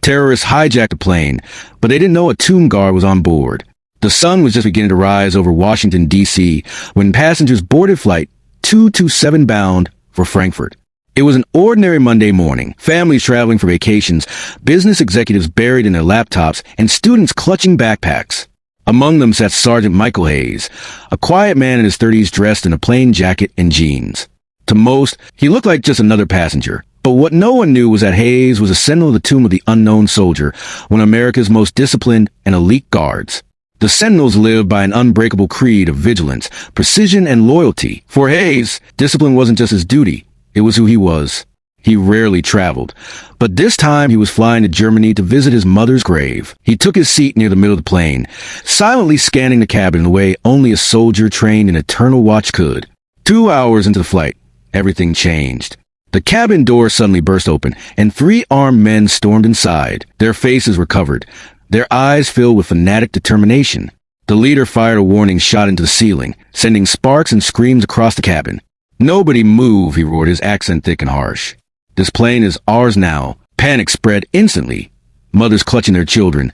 Terrorists hijacked the plane, but they didn't know a tomb guard was on board. The sun was just beginning to rise over Washington, D.C. when passengers boarded Flight 227 bound for Frankfurt. It was an ordinary Monday morning, families traveling for vacations, business executives buried in their laptops, and students clutching backpacks. Among them sat Sergeant Michael Hayes, a quiet man in his 30s dressed in a plain jacket and jeans. To most, he looked like just another passenger. But what no one knew was that Hayes was a sentinel of the tomb of the unknown soldier, one of America's most disciplined and elite guards. The Sentinels lived by an unbreakable creed of vigilance, precision, and loyalty. For Hayes, discipline wasn't just his duty, it was who he was. He rarely traveled, but this time he was flying to Germany to visit his mother's grave. He took his seat near the middle of the plane, silently scanning the cabin in a way only a soldier trained in eternal watch could. 2 hours into the flight, everything changed. The cabin door suddenly burst open, and 3 armed men stormed inside. Their faces were covered, their eyes filled with fanatic determination. The leader fired a warning shot into the ceiling, sending sparks and screams across the cabin. "Nobody move," he roared, his accent thick and harsh. "This plane is ours now." Panic spread instantly. Mothers clutching their children,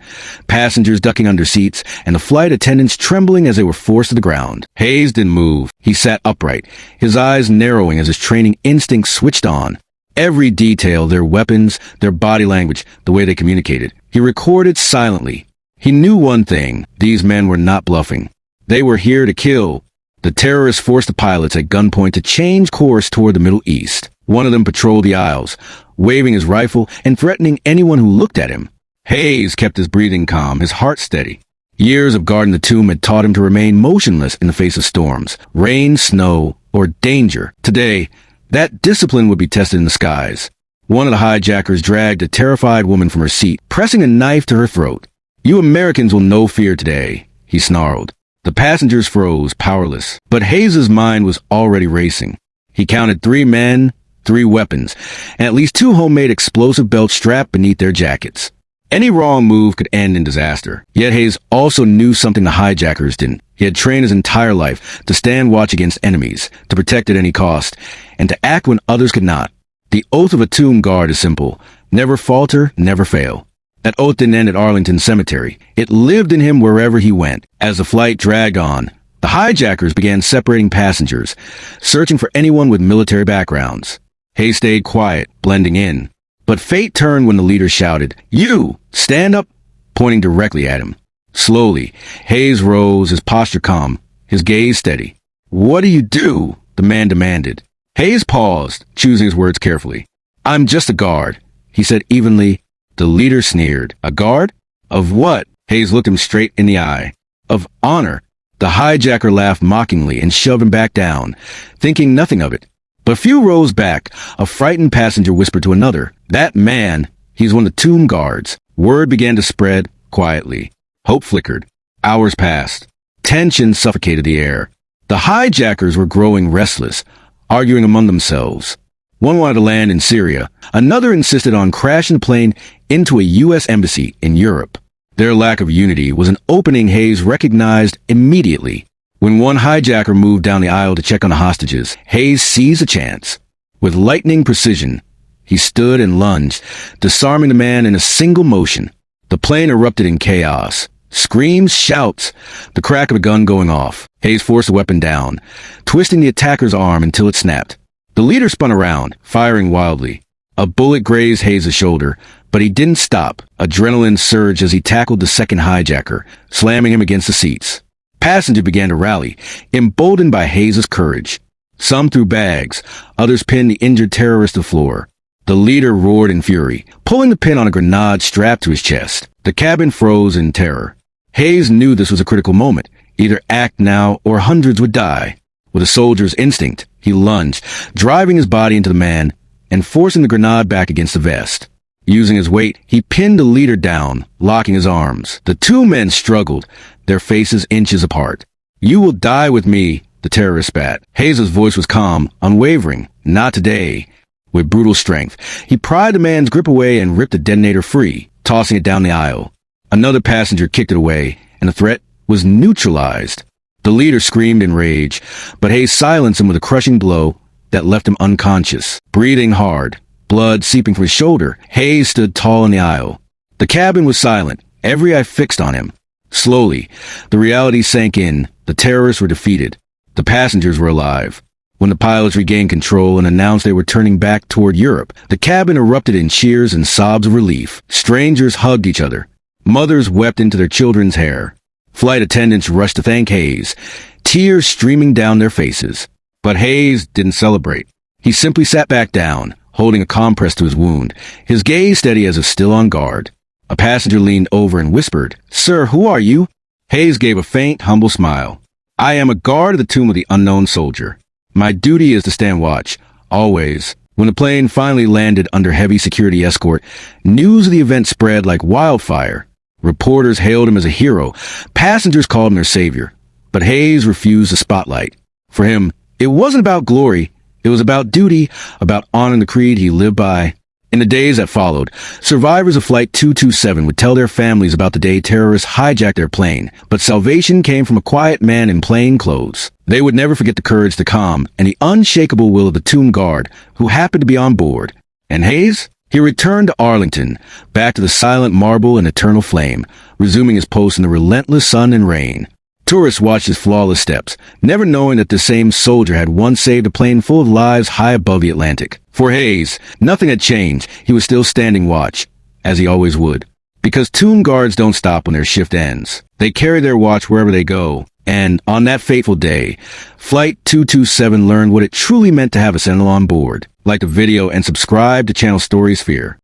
passengers ducking under seats, and the flight attendants trembling as they were forced to the ground. Hayes didn't move. He sat upright, his eyes narrowing as his training instincts switched on. Every detail, their weapons, their body language, the way they communicated, he recorded silently. He knew one thing: these men were not bluffing. They were here to kill. The terrorists forced the pilots at gunpoint to change course toward the Middle East. One of them patrolled the aisles, waving his rifle and threatening anyone who looked at him. Hayes kept his breathing calm, his heart steady. Years of guarding the tomb had taught him to remain motionless in the face of storms, rain, snow, or danger. Today, that discipline would be tested in the skies. One of the hijackers dragged a terrified woman from her seat, pressing a knife to her throat. "You Americans will know fear today," he snarled. The passengers froze, powerless, but Hayes's mind was already racing. He counted 3 men, 3 weapons, and at least 2 homemade explosive belts strapped beneath their jackets. Any wrong move could end in disaster. Yet Hayes also knew something the hijackers didn't. He had trained his entire life to stand watch against enemies, to protect at any cost, and to act when others could not. The oath of a tomb guard is simple: never falter, never fail. That oath didn't end at Arlington Cemetery. It lived in him wherever he went. As the flight dragged on, the hijackers began separating passengers, searching for anyone with military backgrounds. Hayes stayed quiet, blending in. But fate turned when the leader shouted, "You! Stand up!" pointing directly at him. Slowly, Hayes rose, his posture calm, his gaze steady. "What do you do?" the man demanded. Hayes paused, choosing his words carefully. "I'm just a guard," he said evenly. The leader sneered. "A guard? Of what?" Hayes looked him straight in the eye. "Of honor." The hijacker laughed mockingly and shoved him back down, thinking nothing of it. But a few rows back, a frightened passenger whispered to another, "That man, he's one of the tomb guards." Word began to spread quietly. Hope flickered. Hours passed. Tension suffocated the air. The hijackers were growing restless, arguing among themselves. One wanted to land in Syria. Another insisted on crashing the plane into a U.S. embassy in Europe. Their lack of unity was an opening Hayes recognized immediately. When one hijacker moved down the aisle to check on the hostages, Hayes seized a chance. With lightning precision, he stood and lunged, disarming the man in a single motion. The plane erupted in chaos. Screams, shouts, the crack of a gun going off. Hayes forced the weapon down, twisting the attacker's arm until it snapped. The leader spun around, firing wildly. A bullet grazed Hayes' shoulder, but he didn't stop. Adrenaline surged as he tackled the second hijacker, slamming him against the seats. Passengers began to rally, emboldened by Hayes' courage. Some threw bags, others pinned the injured terrorist to the floor. The leader roared in fury, pulling the pin on a grenade strapped to his chest. The cabin froze in terror. Hayes knew this was a critical moment. Either act now or hundreds would die. With a soldier's instinct, he lunged, driving his body into the man and forcing the grenade back against the vest. Using his weight, he pinned the leader down, locking his arms. The 2 men struggled, their faces inches apart. "You will die with me," the terrorist spat. Hayes' voice was calm, unwavering. "Not today." With brutal strength, he pried the man's grip away and ripped the detonator free, tossing it down the aisle. Another passenger kicked it away, and the threat was neutralized. The leader screamed in rage, but Hayes silenced him with a crushing blow that left him unconscious. Breathing hard, blood seeping from his shoulder, Hayes stood tall in the aisle. The cabin was silent, every eye fixed on him. Slowly, the reality sank in. The terrorists were defeated. The passengers were alive. When the pilots regained control and announced they were turning back toward Europe, the cabin erupted in cheers and sobs of relief. Strangers hugged each other. Mothers wept into their children's hair. Flight attendants rushed to thank Hayes, tears streaming down their faces. But Hayes didn't celebrate. He simply sat back down, holding a compress to his wound, his gaze steady as if still on guard. A passenger leaned over and whispered, "Sir, who are you?" Hayes gave a faint, humble smile. "I am a guard of the tomb of the unknown soldier. My duty is to stand watch, always." When the plane finally landed under heavy security escort, news of the event spread like wildfire. Reporters hailed him as a hero. Passengers called him their savior. But Hayes refused the spotlight. For him, it wasn't about glory. It was about duty, about honoring the creed he lived by. In the days that followed, survivors of Flight 227 would tell their families about the day terrorists hijacked their plane, but salvation came from a quiet man in plain clothes. They would never forget the courage, the calm, and the unshakable will of the tomb guard who happened to be on board. And Hayes? He returned to Arlington, back to the silent marble and eternal flame, resuming his post in the relentless sun and rain. Tourists watched his flawless steps, never knowing that the same soldier had once saved a plane full of lives high above the Atlantic. For Hayes, nothing had changed. He was still standing watch, as he always would. Because tomb guards don't stop when their shift ends. They carry their watch wherever they go. And on that fateful day, Flight 227 learned what it truly meant to have a Sentinel on board. Like the video and subscribe to Channel Storysphere.